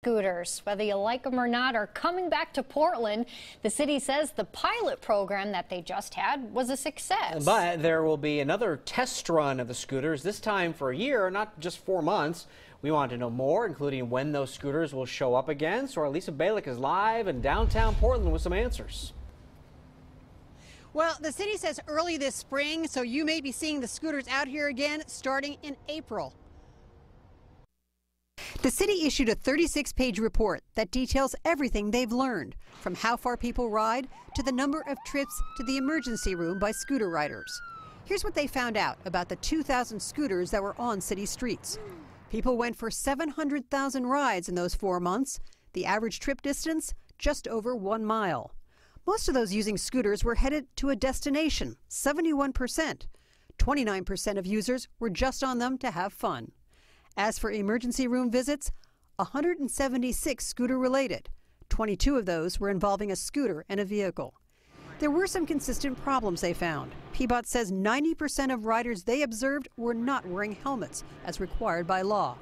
Scooters, whether you like them or not, are coming back to Portland. The city says the pilot program that they just had was a success. But there will be another test run of the scooters, this time for a year, not just 4 months. We want to know more, including when those scooters will show up again. So our Lisa Balick is live in downtown Portland with some answers. Well, the city says early this spring, so you may be seeing the scooters out here again starting in April. The city issued a 36-page report that details everything they've learned, from how far people ride to the number of trips to the emergency room by scooter riders. Here's what they found out about the 2,000 scooters that were on city streets. People went for 700,000 rides in those 4 months. The average trip distance, just over 1 mile. Most of those using scooters were headed to a destination, 71%. 29% of users were just on them to have fun. As for emergency room visits, 176 scooter-related. 22 of those were involving a scooter and a vehicle. There were some consistent problems they found. PBOT says 90% of riders they observed were not wearing helmets, as required by law.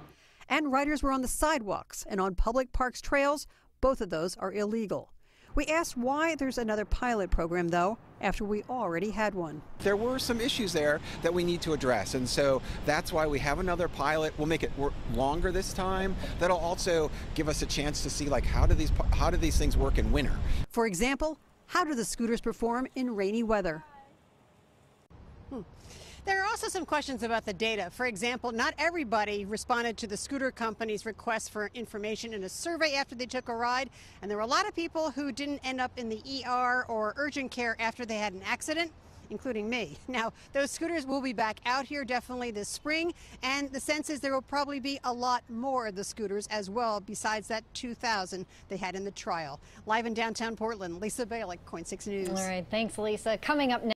And riders were on the sidewalks and on public parks trails. Both of those are illegal. We asked why there's another pilot program, though, after we already had one. There were some issues there that we need to address, and so that's why we have another pilot. We'll make it work longer this time. That'll also give us a chance to see, like, how do these things work in winter? For example, how do the scooters perform in rainy weather? There are also some questions about the data. For example, not everybody responded to the scooter company's request for information in a survey after they took a ride, and there were a lot of people who didn't end up in the ER or urgent care after they had an accident, including me. Now, those scooters will be back out here definitely this spring, and the sense is there will probably be a lot more of the scooters as well, besides that 2,000 they had in the trial. Live in downtown Portland, Lisa Balick, KOIN 6 News. All right, thanks, Lisa. Coming up next.